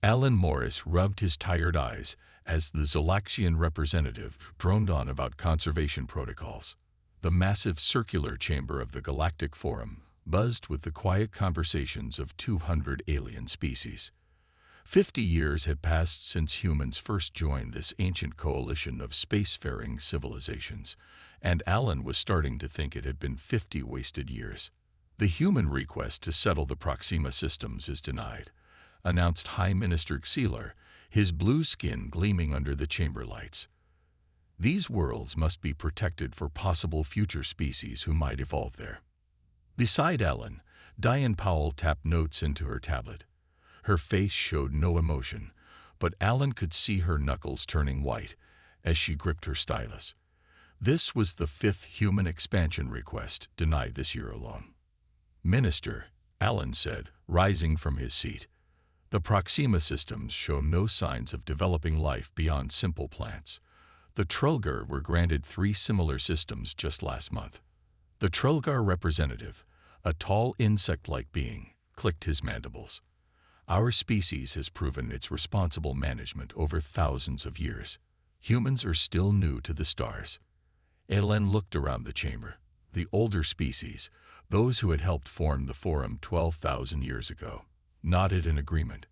Alan Morris rubbed his tired eyes as the Zalaxian representative droned on about conservation protocols. The massive circular chamber of the Galactic Forum buzzed with the quiet conversations of 200 alien species. 50 years had passed since humans first joined this ancient coalition of spacefaring civilizations, and Alan was starting to think it had been 50 wasted years. The human request to settle the Proxima systems is denied, announced High Minister Xeelar, his blue skin gleaming under the chamber lights. These worlds must be protected for possible future species who might evolve there. Beside Alan, Diane Powell tapped notes into her tablet. Her face showed no emotion, but Alan could see her knuckles turning white as she gripped her stylus. This was the 5th human expansion request denied this year alone. Minister, Alan said, rising from his seat. The Proxima systems show no signs of developing life beyond simple plants. The Trelgar were granted 3 similar systems just last month. The Trelgar representative, a tall insect-like being, clicked his mandibles. Our species has proven its responsible management over thousands of years. Humans are still new to the stars. Alan looked around the chamber. The older species, those who had helped form the Forum 12,000 years ago, nodded in agreement.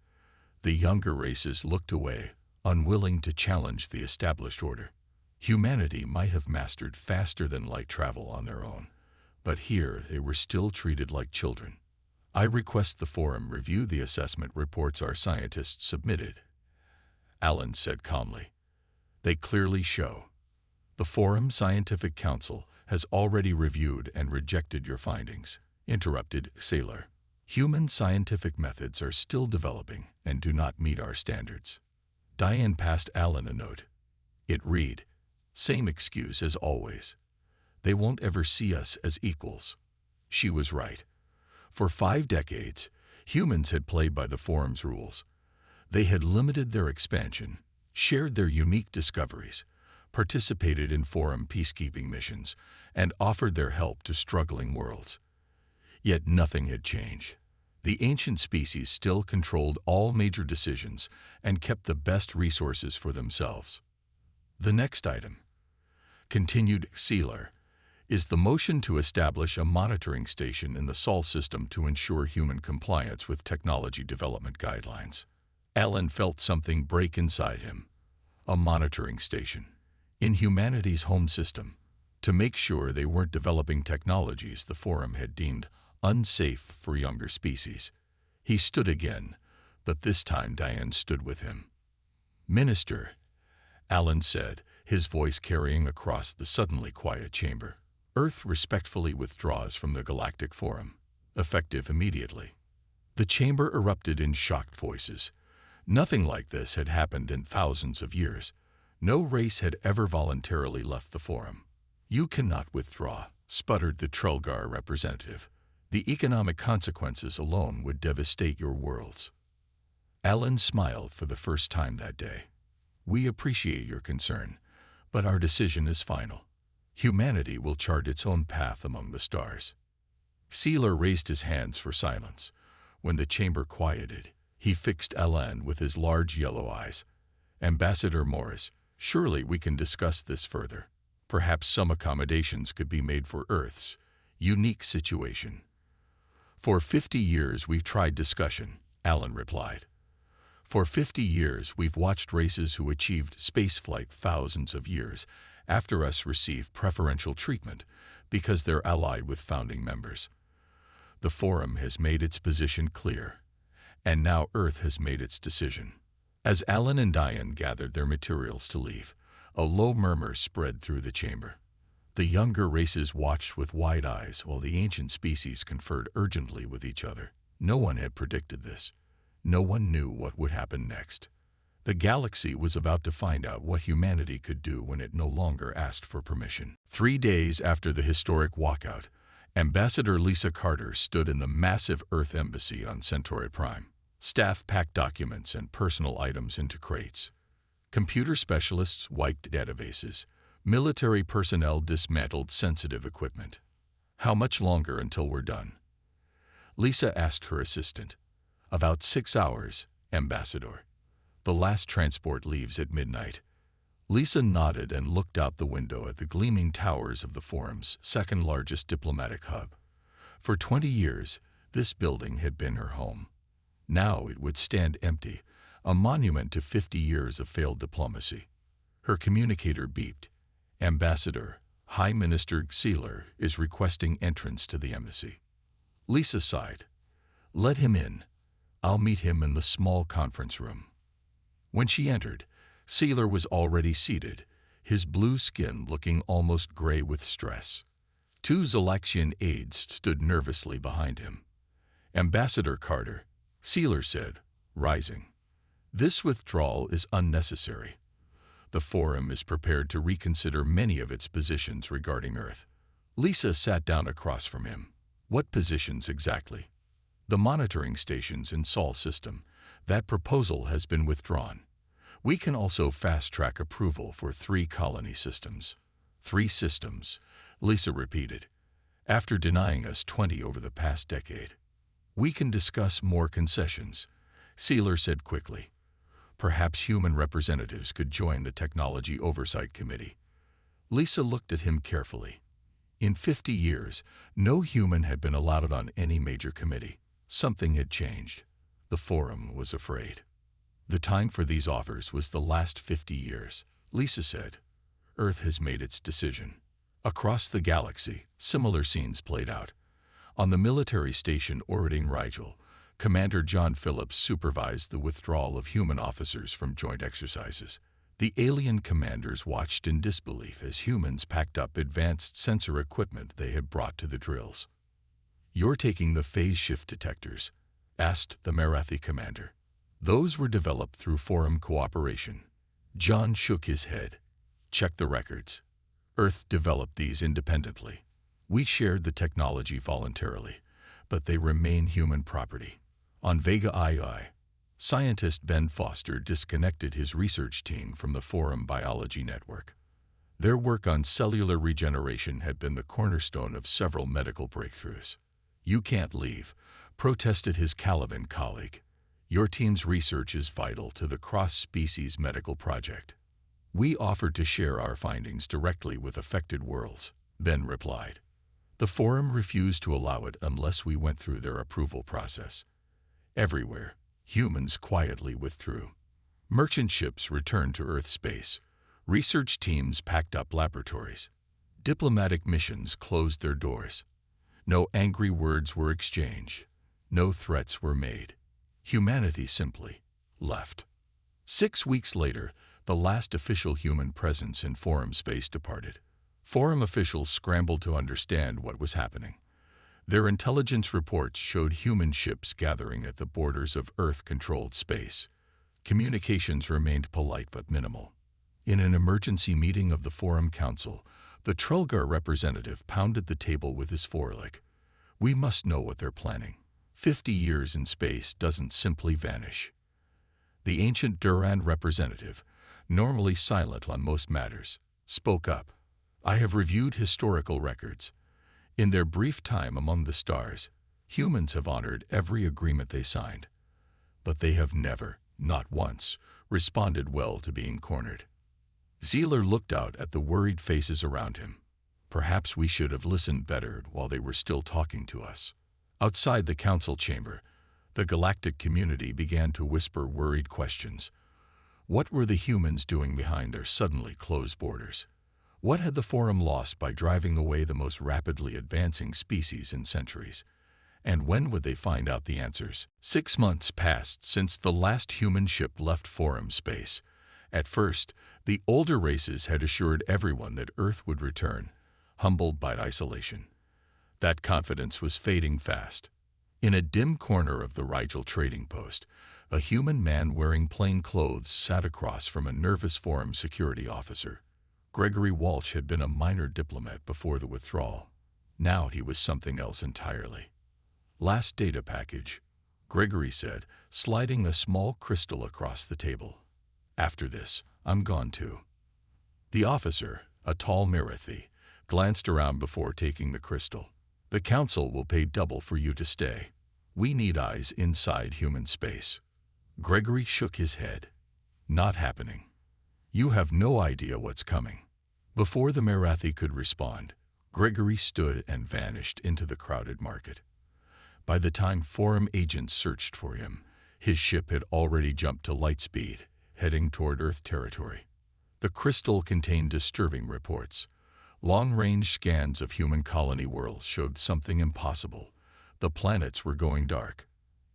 The younger races looked away, unwilling to challenge the established order. Humanity might have mastered faster-than-light travel on their own, but here they were still treated like children. I request the Forum review the assessment reports our scientists submitted, Alan said calmly. They clearly show. The Forum Scientific Council has already reviewed and rejected your findings, interrupted Xeelar. Human scientific methods are still developing and do not meet our standards. Diane passed Alan a note. It read, "Same excuse as always. They won't ever see us as equals." She was right. For 5 decades, humans had played by the Forum's rules. They had limited their expansion, shared their unique discoveries, participated in Forum peacekeeping missions, and offered their help to struggling worlds. Yet nothing had changed. The ancient species still controlled all major decisions and kept the best resources for themselves. The next item, continued Xeelar, is the motion to establish a monitoring station in the Sol system to ensure human compliance with technology development guidelines. Alan felt something break inside him. A monitoring station in humanity's home system to make sure they weren't developing technologies the Forum had deemed unsafe for younger species. He stood again, but this time Diane stood with him. "Minister," Alan said, his voice carrying across the suddenly quiet chamber. "Earth respectfully withdraws from the Galactic Forum, effective immediately." The chamber erupted in shocked voices. Nothing like this had happened in thousands of years. No race had ever voluntarily left the Forum. "You cannot withdraw," sputtered the Trelgar representative. "The economic consequences alone would devastate your worlds." Alan smiled for the first time that day. "We appreciate your concern, but our decision is final. Humanity will chart its own path among the stars." Xeelar raised his hands for silence. When the chamber quieted, he fixed Alan with his large yellow eyes. "Ambassador Morris, surely we can discuss this further. Perhaps some accommodations could be made for Earth's unique situation." "For 50 years we've tried discussion," Alan replied. "For 50 years we've watched races who achieved spaceflight thousands of years after us receive preferential treatment because they're allied with founding members. The Forum has made its position clear, and now Earth has made its decision." As Alan and Diane gathered their materials to leave, a low murmur spread through the chamber. The younger races watched with wide eyes while the ancient species conferred urgently with each other. No one had predicted this. No one knew what would happen next. The galaxy was about to find out what humanity could do when it no longer asked for permission. 3 days after the historic walkout, Ambassador Lisa Carter stood in the massive Earth embassy on Centauri Prime. Staff packed documents and personal items into crates. Computer specialists wiped databases. Military personnel dismantled sensitive equipment. "How much longer until we're done?" Lisa asked her assistant. "About 6 hours," Ambassador. The last transport leaves at midnight. Lisa nodded and looked out the window at the gleaming towers of the Forum's second-largest diplomatic hub. For 20 years, this building had been her home. Now it would stand empty, a monument to 50 years of failed diplomacy. Her communicator beeped. Ambassador, High Minister Sealer is requesting entrance to the embassy. Lisa sighed. Let him in. I'll meet him in the small conference room. When she entered, Sealer was already seated, his blue skin looking almost gray with stress. Two Zalaxian aides stood nervously behind him. Ambassador Carter, Sealer said, rising. This withdrawal is unnecessary. The Forum is prepared to reconsider many of its positions regarding Earth. Lisa sat down across from him. What positions exactly? The monitoring stations in Sol system. That proposal has been withdrawn. We can also fast-track approval for 3 colony systems. 3 systems, Lisa repeated, after denying us 20 over the past decade. We can discuss more concessions, Sealer said quickly. Perhaps human representatives could join the Technology Oversight Committee. Lisa looked at him carefully. In 50 years, no human had been allowed on any major committee. Something had changed. The Forum was afraid. The time for these offers was the last 50 years, Lisa said. Earth has made its decision. Across the galaxy, similar scenes played out. On the military station orbiting Rygel, Commander John Phillips supervised the withdrawal of human officers from joint exercises. The alien commanders watched in disbelief as humans packed up advanced sensor equipment they had brought to the drills. You're taking the phase shift detectors, asked the Marathi commander. Those were developed through Forum cooperation. John shook his head. Check the records. Earth developed these independently. We shared the technology voluntarily, but they remain human property. On Vega II, scientist Ben Foster disconnected his research team from the Forum biology network. Their work on cellular regeneration had been the cornerstone of several medical breakthroughs. You can't leave, protested his Caliban colleague. Your team's research is vital to the cross-species medical project. We offered to share our findings directly with affected worlds, Ben replied. The Forum refused to allow it unless we went through their approval process. Everywhere, humans quietly withdrew. Merchant ships returned to Earth space. Research teams packed up laboratories. Diplomatic missions closed their doors. No angry words were exchanged. No threats were made. Humanity simply left. 6 weeks later, the last official human presence in Forum space departed. Forum officials scrambled to understand what was happening. Their intelligence reports showed human ships gathering at the borders of Earth-controlled space. Communications remained polite but minimal. In an emergency meeting of the Forum Council, the Trelgar representative pounded the table with his foreleg. We must know what they're planning. 50 years in space doesn't simply vanish. The ancient Durand representative, normally silent on most matters, spoke up. I have reviewed historical records. In their brief time among the stars, humans have honored every agreement they signed. But they have never, not once, responded well to being cornered. Sealer looked out at the worried faces around him. Perhaps we should have listened better while they were still talking to us. Outside the council chamber, the galactic community began to whisper worried questions. What were the humans doing behind their suddenly closed borders? What had the Forum lost by driving away the most rapidly advancing species in centuries? And when would they find out the answers? 6 months passed since the last human ship left Forum space. At first, the older races had assured everyone that Earth would return, humbled by isolation. That confidence was fading fast. In a dim corner of the Rygel trading post, a human man wearing plain clothes sat across from a nervous Forum security officer. Gregory Walsh had been a minor diplomat before the withdrawal. Now he was something else entirely. Last data package, Gregory said, sliding a small crystal across the table. After this, I'm gone too. The officer, a tall Marathi, glanced around before taking the crystal. The council will pay double for you to stay. We need eyes inside human space. Gregory shook his head. Not happening. You have no idea what's coming. Before the Marathi could respond, Gregory stood and vanished into the crowded market. By the time Forum agents searched for him, his ship had already jumped to light speed, heading toward Earth territory. The crystal contained disturbing reports. Long-range scans of human colony worlds showed something impossible. The planets were going dark.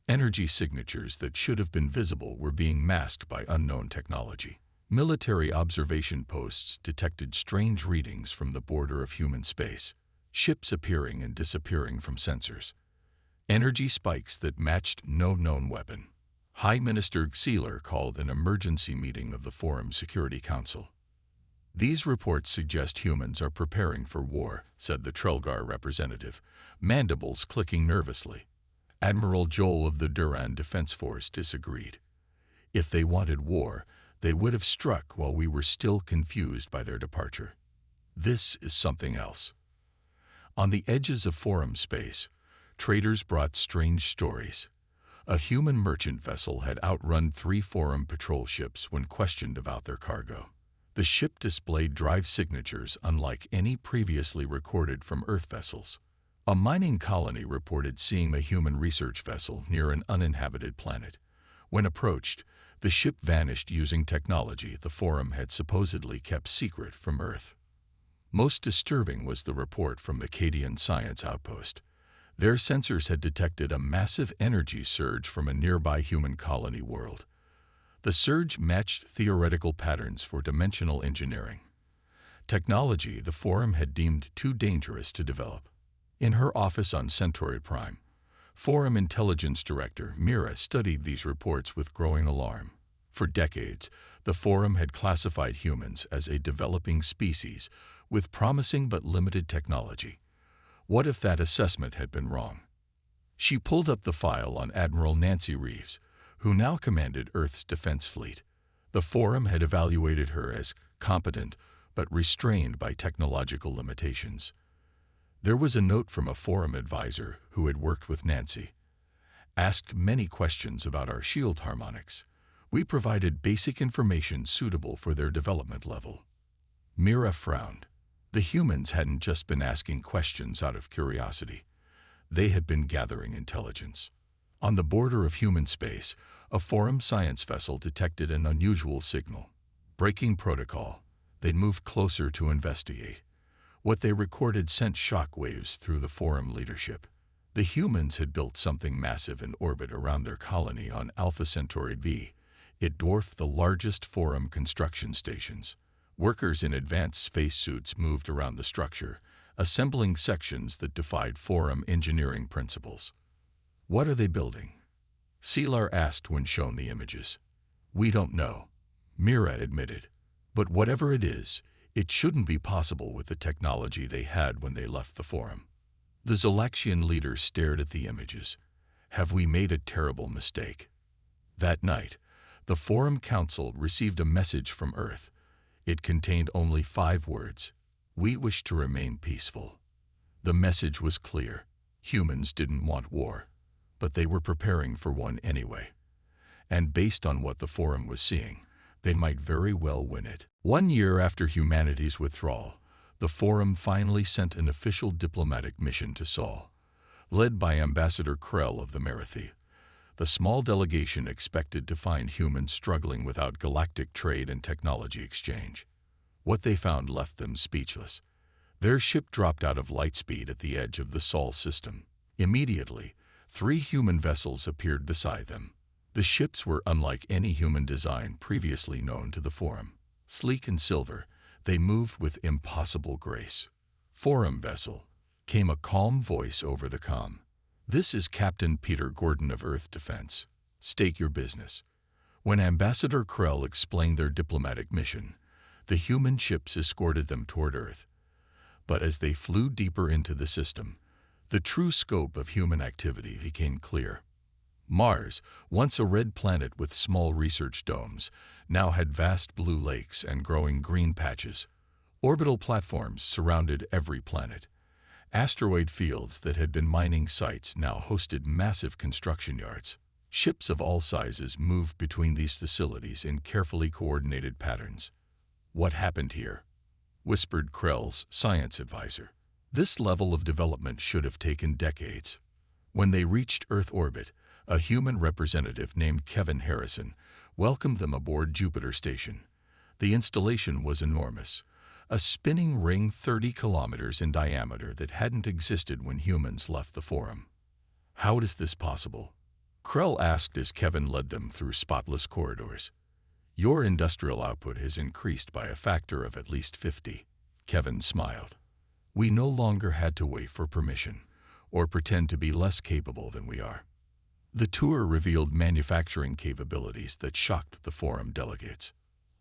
Energy signatures that should have been visible were being masked by unknown technology. Military observation posts detected strange readings from the border of human space, ships appearing and disappearing from sensors. Energy spikes that matched no known weapon. High Minister Xeeler called an emergency meeting of the Forum Security Council. These reports suggest humans are preparing for war, said the Trelgar representative, mandibles clicking nervously. Admiral Joel of the Duran Defense Force disagreed. If they wanted war, they would have struck while we were still confused by their departure. This is something else. On the edges of Forum space, traders brought strange stories. A human merchant vessel had outrun 3 Forum patrol ships when questioned about their cargo. The ship displayed drive signatures unlike any previously recorded from Earth vessels. A mining colony reported seeing a human research vessel near an uninhabited planet. When approached, the ship vanished using technology the Forum had supposedly kept secret from Earth. Most disturbing was the report from the Cadian Science Outpost. Their sensors had detected a massive energy surge from a nearby human colony world. The surge matched theoretical patterns for dimensional engineering. Technology the Forum had deemed too dangerous to develop. In her office on Centauri Prime, Forum Intelligence Director Mira studied these reports with growing alarm. For decades, the Forum had classified humans as a developing species with promising but limited technology. What if that assessment had been wrong? She pulled up the file on Admiral Nancy Reeves, who now commanded Earth's defense fleet. The Forum had evaluated her as competent but restrained by technological limitations. There was a note from a Forum advisor who had worked with Nancy. Asked many questions about our shield harmonics. We provided basic information suitable for their development level. Mira frowned. The humans hadn't just been asking questions out of curiosity. They had been gathering intelligence. On the border of human space, a Forum science vessel detected an unusual signal. Breaking protocol, they'd moved closer to investigate. What they recorded sent shock waves through the Forum leadership. The humans had built something massive in orbit around their colony on Alpha Centauri B. It dwarfed the largest Forum construction stations. Workers in advanced spacesuits moved around the structure, assembling sections that defied Forum engineering principles. What are they building? Seelar asked when shown the images. We don't know, Mira admitted. But whatever it is, it shouldn't be possible with the technology they had when they left the Forum. The Zalaxian leader stared at the images. Have we made a terrible mistake? That night, the Forum Council received a message from Earth. It contained only 5 words. We wish to remain peaceful. The message was clear. Humans didn't want war, but they were preparing for one anyway. And based on what the Forum was seeing, they might very well win it. 1 year after humanity's withdrawal, the Forum finally sent an official diplomatic mission to Sol. Led by Ambassador Krell of the Marathi, the small delegation expected to find humans struggling without galactic trade and technology exchange. What they found left them speechless. Their ship dropped out of light speed at the edge of the Sol system. Immediately, 3 human vessels appeared beside them. The ships were unlike any human design previously known to the Forum. Sleek and silver, they moved with impossible grace. Forum vessel, came a calm voice over the comm. This is Captain Peter Gordon of Earth Defense. State your business. When Ambassador Krell explained their diplomatic mission, the human ships escorted them toward Earth. But as they flew deeper into the system, the true scope of human activity became clear. Mars, once a red planet with small research domes, now had vast blue lakes and growing green patches. Orbital platforms surrounded every planet. Asteroid fields that had been mining sites now hosted massive construction yards. Ships of all sizes moved between these facilities in carefully coordinated patterns. "What happened here?" whispered Krell's science advisor. "This level of development should have taken decades." When they reached Earth orbit, a human representative named Kevin Harrison welcomed them aboard Jupiter Station. The installation was enormous, a spinning ring 30 kilometers in diameter that hadn't existed when humans left the Forum. "How is this possible?" Krell asked as Kevin led them through spotless corridors. "Your industrial output has increased by a factor of at least 50. Kevin smiled. "We no longer had to wait for permission or pretend to be less capable than we are." The tour revealed manufacturing capabilities that shocked the Forum delegates.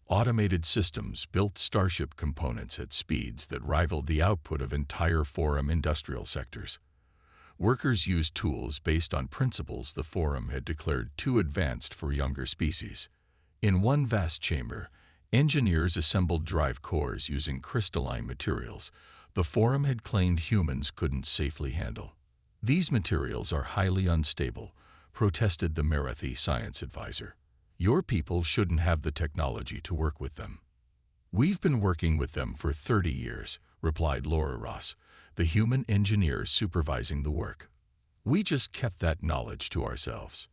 Automated systems built Starship components at speeds that rivaled the output of entire Forum industrial sectors. Workers used tools based on principles the Forum had declared too advanced for younger species. In one vast chamber, engineers assembled drive cores using crystalline materials the Forum had claimed humans couldn't safely handle. "These materials are highly unstable," protested the Marathi science advisor. "Your people shouldn't have the technology to work with them." "We've been working with them for 30 years, replied Laura Ross, the human engineer supervising the work. "We just kept that knowledge to ourselves."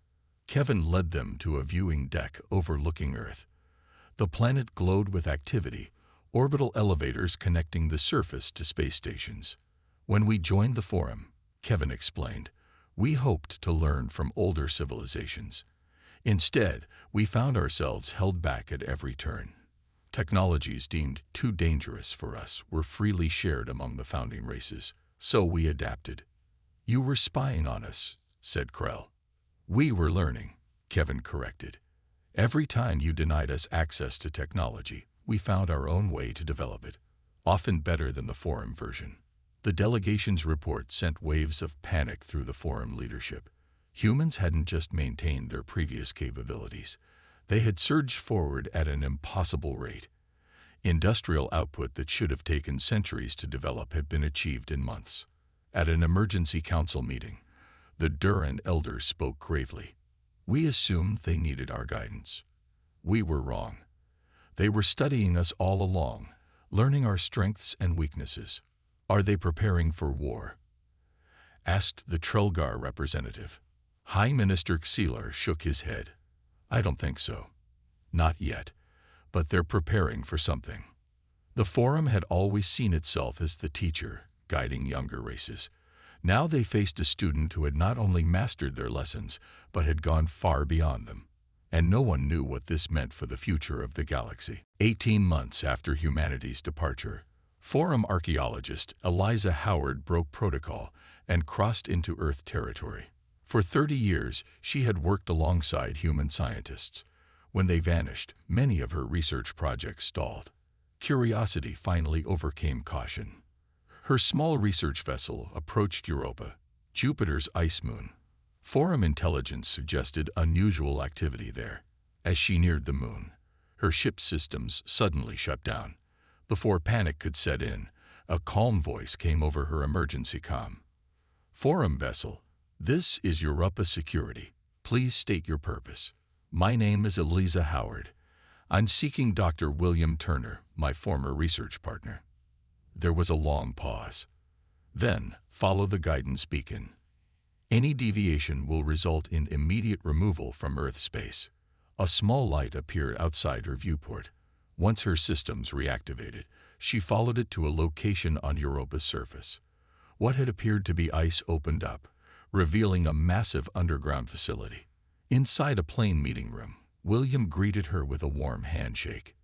Kevin led them to a viewing deck overlooking Earth. The planet glowed with activity, orbital elevators connecting the surface to space stations. "When we joined the Forum," Kevin explained, "we hoped to learn from older civilizations. Instead, we found ourselves held back at every turn. Technologies deemed too dangerous for us were freely shared among the founding races, so we adapted." "You were spying on us," said Krell. "We were learning," Kevin corrected. "Every time you denied us access to technology, we found our own way to develop it, often better than the Forum version." The delegation's report sent waves of panic through the Forum leadership. Humans hadn't just maintained their previous capabilities. They had surged forward at an impossible rate. Industrial output that should have taken centuries to develop had been achieved in months. At an emergency council meeting, the Duran elders spoke gravely. "We assumed they needed our guidance. We were wrong. They were studying us all along, learning our strengths and weaknesses." "Are they preparing for war?" asked the Trelgar representative. High Minister Xelar shook his head. "I don't think so. Not yet, but they're preparing for something." The Forum had always seen itself as the teacher, guiding younger races. Now they faced a student who had not only mastered their lessons, but had gone far beyond them. And no one knew what this meant for the future of the galaxy. 18 months after humanity's departure, Forum archaeologist Eliza Howard broke protocol and crossed into Earth territory. For 30 years, she had worked alongside human scientists. When they vanished, many of her research projects stalled. Curiosity finally overcame caution. Her small research vessel approached Europa, Jupiter's ice moon. Forum intelligence suggested unusual activity there. As she neared the moon, her ship's systems suddenly shut down. Before panic could set in, a calm voice came over her emergency comm. "Forum vessel, this is Europa Security. Please state your purpose." "My name is Eliza Howard. I'm seeking Dr. William Turner, my former research partner." There was a long pause. "Then, follow the guidance beacon. Any deviation will result in immediate removal from Earth space." A small light appeared outside her viewport. Once her systems reactivated, she followed it to a location on Europa's surface. What had appeared to be ice opened up, revealing a massive underground facility. Inside a plain meeting room, William greeted her with a warm handshake.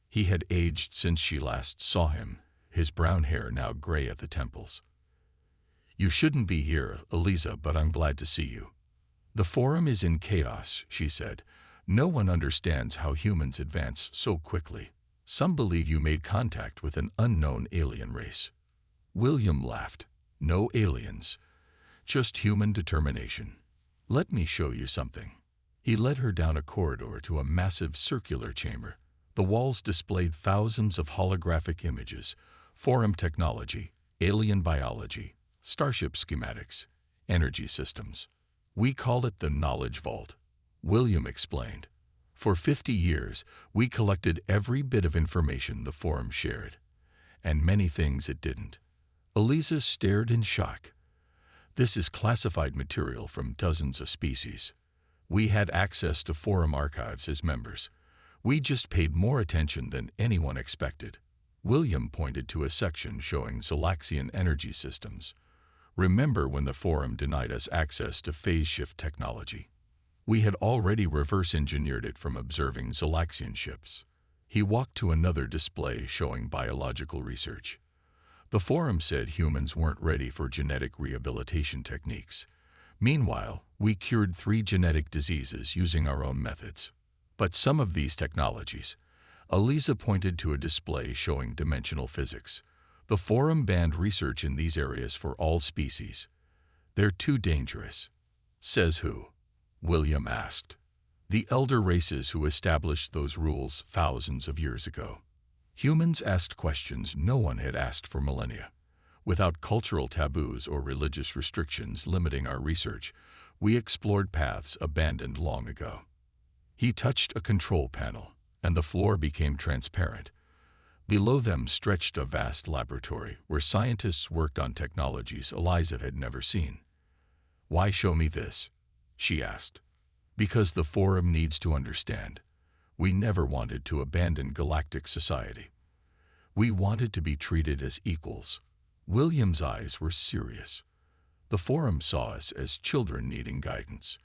He had aged since she last saw him, his brown hair now gray at the temples. "You shouldn't be here, Eliza, but I'm glad to see you." "The Forum is in chaos," she said. "No one understands how humans advance so quickly. Some believe you made contact with an unknown alien race." William laughed. "No aliens, just human determination. Let me show you something." He led her down a corridor to a massive circular chamber. The walls displayed thousands of holographic images, Forum technology, alien biology, starship schematics, energy systems. "We call it the Knowledge Vault," William explained. For 50 years, we collected every bit of information the forum shared, and many things it didn't. Eliza stared in shock. This is classified material from dozens of species. We had access to forum archives as members. We just paid more attention than anyone expected. William pointed to a section showing Zolaxian energy systems. Remember when the forum denied us access to phase shift technology? We had already reverse-engineered it from observing Zolaxian ships. He walked to another display showing biological research. The forum said humans weren't ready for genetic rehabilitation techniques. Meanwhile, we cured 3 genetic diseases using our own methods. But some of these technologies, Eliza pointed to a display showing dimensional physics. The forum banned research in these areas for all species. They're too dangerous. Says who? William asked. The elder races who established those rules thousands of years ago. Humans asked questions no one had asked for millennia. Without cultural taboos or religious restrictions limiting our research, we explored paths abandoned long ago. He touched a control panel, and the floor became transparent. Below them stretched a vast laboratory where scientists worked on technologies Eliza had never seen. Why show me this? She asked. Because the forum needs to understand. We never wanted to abandon galactic society. We wanted to be treated as equals. William's eyes were serious. The forum saw us as children needing guidance.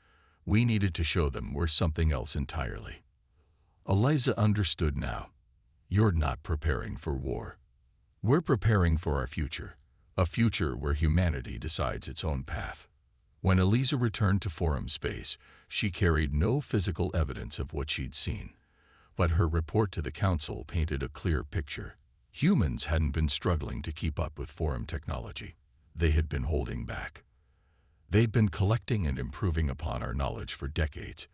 We needed to show them we're something else entirely. Eliza understood now. You're not preparing for war. We're preparing for our future, a future where humanity decides its own path. When Eliza returned to forum space, she carried no physical evidence of what she'd seen. But her report to the council painted a clear picture. Humans hadn't been struggling to keep up with forum technology. They had been holding back. They'd been collecting and improving upon our knowledge for decades.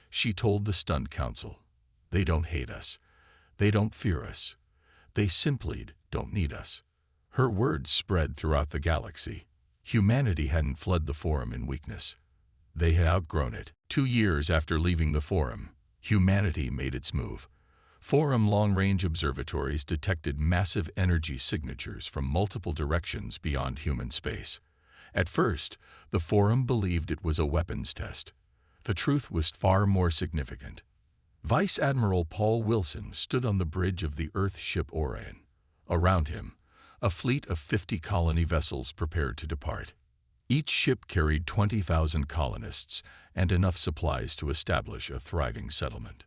She told the stunned council. They don't hate us. They don't fear us. They simply don't need us. Her words spread throughout the galaxy. Humanity hadn't fled the forum in weakness. They had outgrown it. 2 years after leaving the forum, humanity made its move. Forum long-range observatories detected massive energy signatures from multiple directions beyond human space. At first, the forum believed it was a weapons test. The truth was far more significant. Vice Admiral Paul Wilson stood on the bridge of the Earth ship Orion. Around him, a fleet of 50 colony vessels prepared to depart. Each ship carried 20,000 colonists and enough supplies to establish a thriving settlement.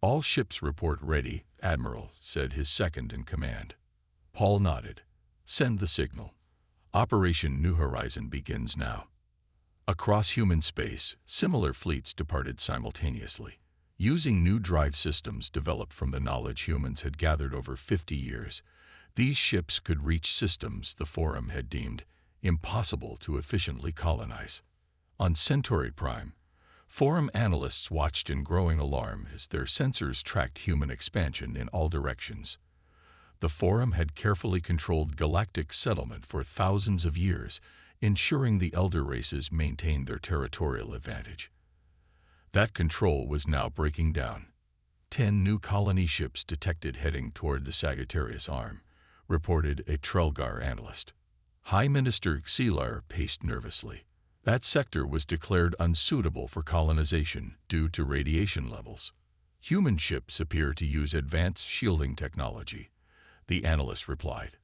All ships report ready, Admiral, said his second-in-command. Paul nodded. Send the signal. Operation New Horizon begins now. Across human space, similar fleets departed simultaneously. Using new drive systems developed from the knowledge humans had gathered over 50 years, these ships could reach systems the forum had deemed impossible to efficiently colonize. On Centauri Prime, forum analysts watched in growing alarm as their sensors tracked human expansion in all directions. The forum had carefully controlled galactic settlement for thousands of years, ensuring the elder races maintained their territorial advantage. That control was now breaking down. 10 new colony ships detected heading toward the Sagittarius Arm, reported a Trelgar analyst. High Minister Xelar paced nervously. That sector was declared unsuitable for colonization due to radiation levels. Human ships appear to use advanced shielding technology, the analyst replied.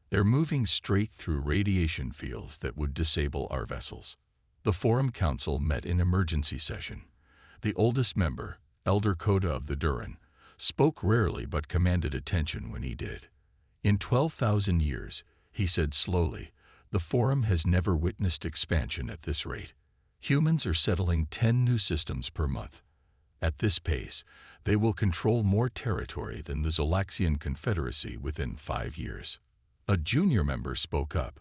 They're moving straight through radiation fields that would disable our vessels. The Forum Council met in emergency session. The oldest member, Elder Coda of the Duran, spoke rarely but commanded attention when he did. In 12,000 years, he said slowly, the Forum has never witnessed expansion at this rate. Humans are settling 10 new systems per month. At this pace, they will control more territory than the Zolaxian Confederacy within 5 years. A junior member spoke up.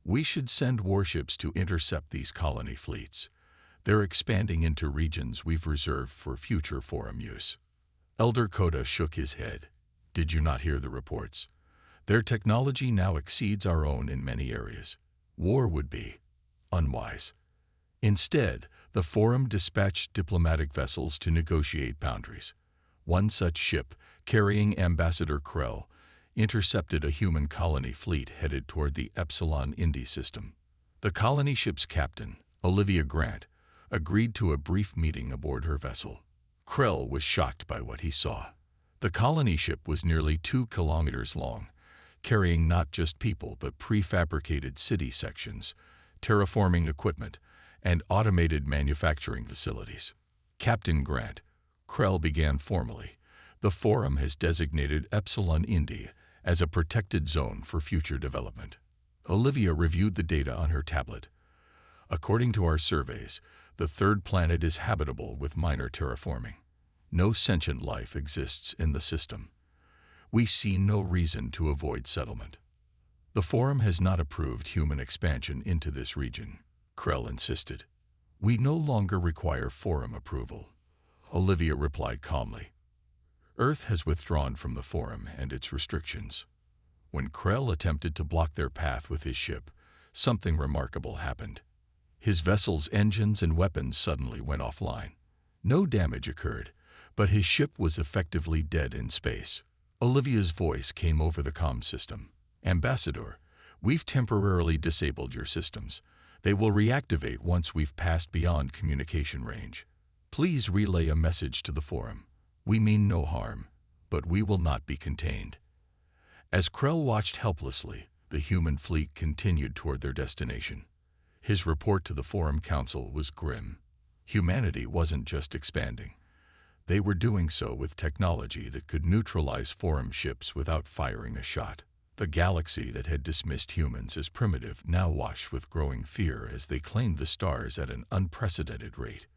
We should send warships to intercept these colony fleets. They're expanding into regions we've reserved for future Forum use. Elder Coda shook his head. Did you not hear the reports? Their technology now exceeds our own in many areas. War would be unwise. Instead, The Forum dispatched diplomatic vessels to negotiate boundaries. One such ship, carrying Ambassador Krell, intercepted a human colony fleet headed toward the Epsilon Indi system. The colony ship's captain, Olivia Grant, agreed to a brief meeting aboard her vessel. Krell was shocked by what he saw. The colony ship was nearly 2 kilometers long, carrying not just people but prefabricated city sections, terraforming equipment, and automated manufacturing facilities. Captain Grant, Krell began formally, the Forum has designated Epsilon Indi as a protected zone for future development. Olivia reviewed the data on her tablet. According to our surveys, the third planet is habitable with minor terraforming. No sentient life exists in the system. We see no reason to avoid settlement. The Forum has not approved human expansion into this region, Krell insisted. We no longer require Forum approval, Olivia replied calmly. Earth has withdrawn from the Forum and its restrictions. When Krell attempted to block their path with his ship, something remarkable happened. His vessel's engines and weapons suddenly went offline. No damage occurred, but his ship was effectively dead in space. Olivia's voice came over the comm system. Ambassador, we've temporarily disabled your systems. They will reactivate once we've passed beyond communication range. Please relay a message to the Forum. We mean no harm, but we will not be contained. As Krell watched helplessly, the human fleet continued toward their destination. His report to the Forum Council was grim. Humanity wasn't just expanding. They were doing so with technology that could neutralize Forum ships without firing a shot. The galaxy that had dismissed humans as primitive now washed with growing fear as they claimed the stars at an unprecedented rate.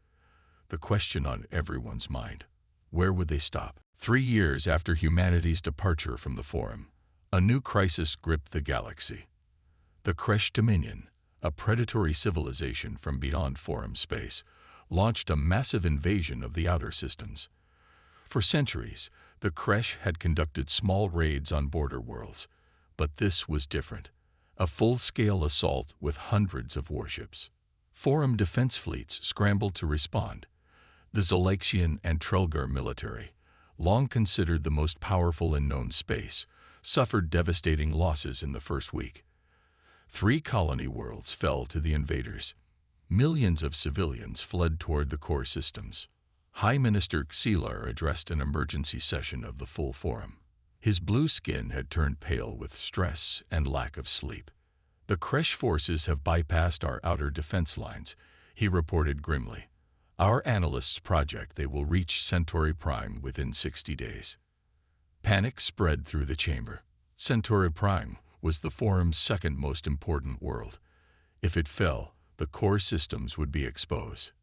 The question on everyone's mind: where would they stop? 3 years after humanity's departure from the Forum, a new crisis gripped the galaxy. The Kresh Dominion, a predatory civilization from beyond Forum space, launched a massive invasion of the outer systems. For centuries, the Kresh had conducted small raids on border worlds, but this was different. A full-scale assault with hundreds of warships. Forum defense fleets scrambled to respond. The Zalaxian and Trelgar military, long considered the most powerful in known space, suffered devastating losses in the first week. 3 colony worlds fell to the invaders. Millions of civilians fled toward the core systems. High Minister Xelar addressed an emergency session of the full Forum. His blue skin had turned pale with stress and lack of sleep. The Kresh forces have bypassed our outer defense lines, he reported grimly. Our analysts project they will reach Centauri Prime within 60 days. Panic spread through the chamber. Centauri Prime was the Forum's second most important world. If it fell, the core systems would be exposed.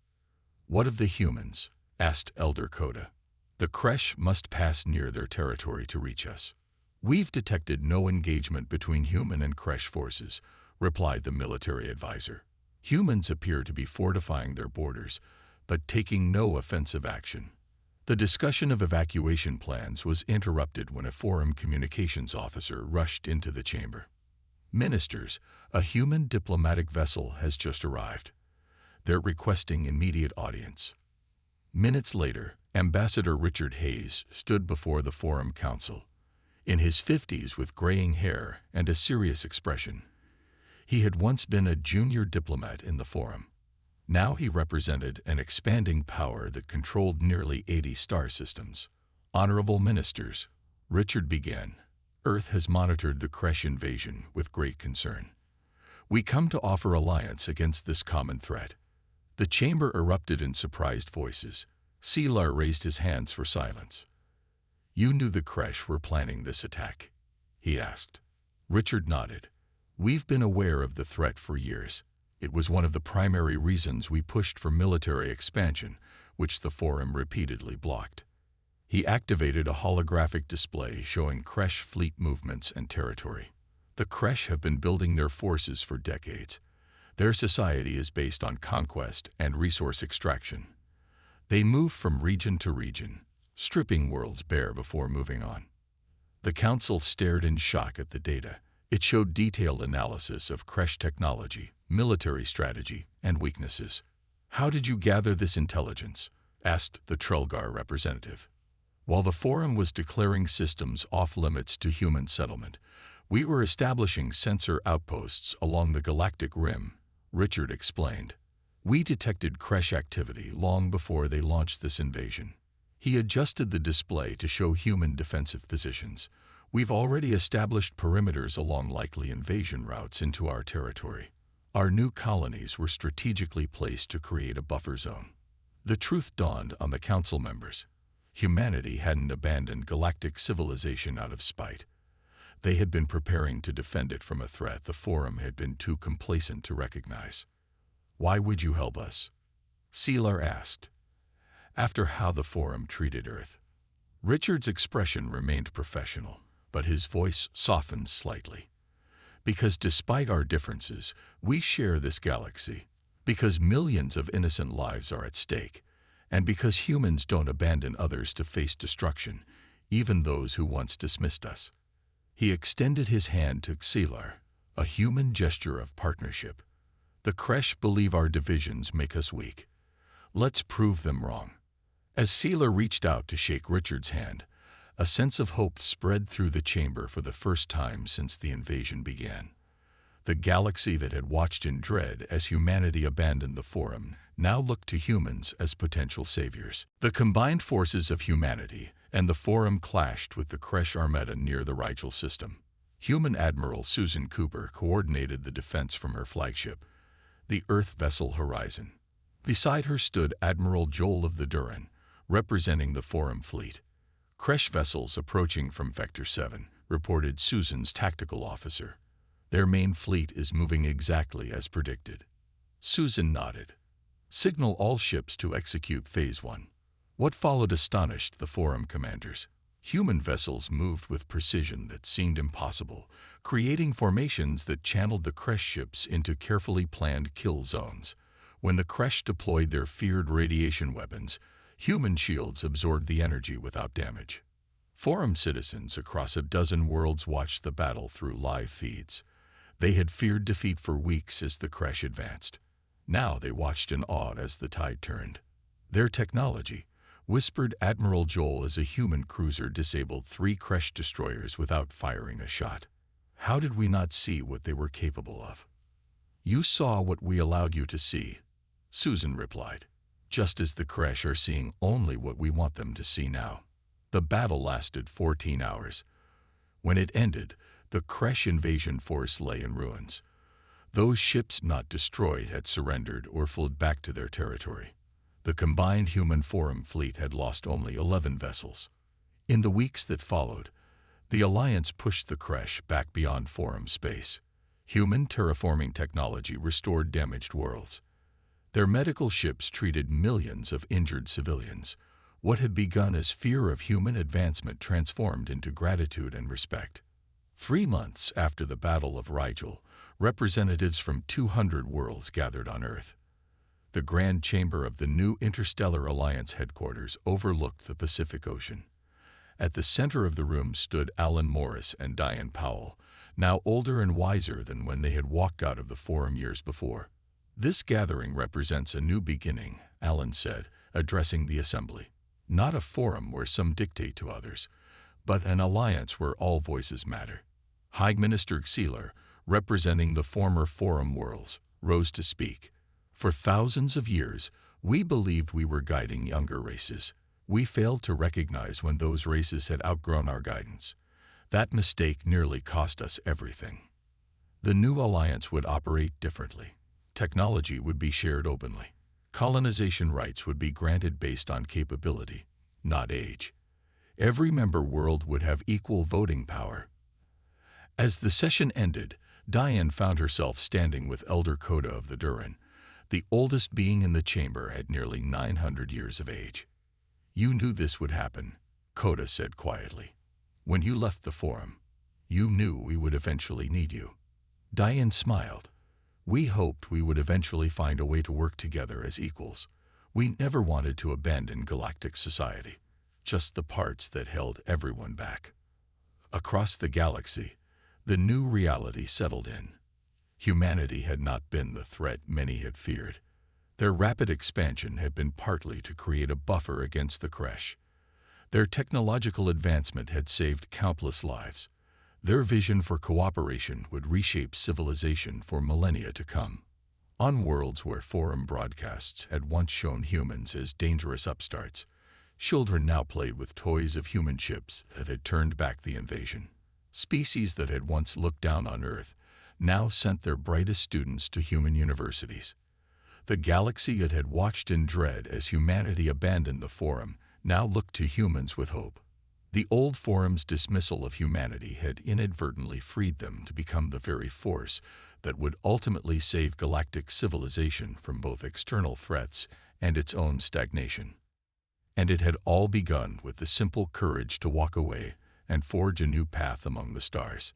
What of the humans? Asked Elder Coda. The Kresh must pass near their territory to reach us. We've detected no engagement between human and Kresh forces, replied the military advisor. Humans appear to be fortifying their borders, but taking no offensive action. The discussion of evacuation plans was interrupted when a Forum communications officer rushed into the chamber. Ministers, a human diplomatic vessel has just arrived. They're requesting immediate audience. Minutes later, Ambassador Richard Hayes stood before the Forum Council. In his 50s with graying hair and a serious expression. He had once been a junior diplomat in the Forum. Now he represented an expanding power that controlled nearly 80 star systems. Honorable ministers, Richard began, Earth has monitored the Kresh invasion with great concern. We come to offer alliance against this common threat. The chamber erupted in surprised voices. Xelar raised his hands for silence. You knew the Kresh were planning this attack? He asked. Richard nodded. We've been aware of the threat for years. It was one of the primary reasons we pushed for military expansion, which the Forum repeatedly blocked. He activated a holographic display showing Kresh fleet movements and territory. The Kresh have been building their forces for decades. Their society is based on conquest and resource extraction. They move from region to region, stripping worlds bare before moving on. The Council stared in shock at the data. It showed detailed analysis of Kresh technology, military strategy, and weaknesses. "How did you gather this intelligence?" asked the Trelgar representative. "While the Forum was declaring systems off-limits to human settlement, we were establishing sensor outposts along the galactic rim," Richard explained. "We detected Kresh activity long before they launched this invasion." He adjusted the display to show human defensive positions. "We've already established perimeters along likely invasion routes into our territory. Our new colonies were strategically placed to create a buffer zone." The truth dawned on the council members. Humanity hadn't abandoned galactic civilization out of spite. They had been preparing to defend it from a threat the Forum had been too complacent to recognize. "Why would you help us?" Sealer asked. "After how the Forum treated Earth." Richard's expression remained professional, but his voice softened slightly. "Because despite our differences, we share this galaxy. Because millions of innocent lives are at stake. And because humans don't abandon others to face destruction, even those who once dismissed us." He extended his hand to Sealer, a human gesture of partnership. "The Kresh believe our divisions make us weak. Let's prove them wrong." As Sealer reached out to shake Richard's hand, a sense of hope spread through the chamber for the first time since the invasion began. The galaxy that had watched in dread as humanity abandoned the Forum now looked to humans as potential saviors. The combined forces of humanity and the Forum clashed with the Kresh Armada near the Rygel system. Human Admiral Susan Cooper coordinated the defense from her flagship, the Earth vessel Horizon. Beside her stood Admiral Joel of the Duran, representing the Forum fleet. "Kresh vessels approaching from Vector 7, reported Susan's tactical officer. "Their main fleet is moving exactly as predicted." Susan nodded. "Signal all ships to execute Phase 1. What followed astonished the Forum commanders. Human vessels moved with precision that seemed impossible, creating formations that channeled the Kresh ships into carefully planned kill zones. When the Kresh deployed their feared radiation weapons, human shields absorbed the energy without damage. Forum citizens across a dozen worlds watched the battle through live feeds. They had feared defeat for weeks as the Kresh advanced. Now they watched in awe as the tide turned. "Their technology," whispered Admiral Joel as a human cruiser disabled 3 Kresh destroyers without firing a shot. "How did we not see what they were capable of?" "You saw what we allowed you to see," Susan replied, "just as the Kresh are seeing only what we want them to see now." The battle lasted 14 hours. When it ended, the Kresh invasion force lay in ruins. Those ships not destroyed had surrendered or fled back to their territory. The combined human Forum fleet had lost only 11 vessels. In the weeks that followed, the Alliance pushed the Kresh back beyond Forum space. Human terraforming technology restored damaged worlds. Their medical ships treated millions of injured civilians. What had begun as fear of human advancement transformed into gratitude and respect. 3 months after the Battle of Rygel, representatives from 200 worlds gathered on Earth. The Grand Chamber of the new Interstellar Alliance headquarters overlooked the Pacific Ocean. At the center of the room stood Alan Morris and Diane Powell, now older and wiser than when they had walked out of the Forum years before. "This gathering represents a new beginning," Alan said, addressing the assembly. "Not a forum where some dictate to others, but an alliance where all voices matter." High Minister Sealer, representing the former Forum worlds, rose to speak. "For thousands of years, we believed we were guiding younger races. We failed to recognize when those races had outgrown our guidance. That mistake nearly cost us everything. The new alliance would operate differently. Technology would be shared openly. Colonization rights would be granted based on capability, not age. Every member world would have equal voting power." As the session ended, Diane found herself standing with Elder Coda of the Duran, the oldest being in the chamber at nearly 900 years of age. "You knew this would happen," Coda said quietly. "When you left the Forum, you knew we would eventually need you." Diane smiled. "We hoped we would eventually find a way to work together as equals. We never wanted to abandon galactic society, just the parts that held everyone back." Across the galaxy, the new reality settled in. Humanity had not been the threat many had feared. Their rapid expansion had been partly to create a buffer against the Kresh. Their technological advancement had saved countless lives. Their vision for cooperation would reshape civilization for millennia to come. On worlds where forum broadcasts had once shown humans as dangerous upstarts, children now played with toys of human ships that had turned back the invasion. Species that had once looked down on Earth now sent their brightest students to human universities. The galaxy it had watched in dread as humanity abandoned the forum now looked to humans with hope. The old forum's dismissal of humanity had inadvertently freed them to become the very force that would ultimately save galactic civilization from both external threats and its own stagnation. And it had all begun with the simple courage to walk away and forge a new path among the stars.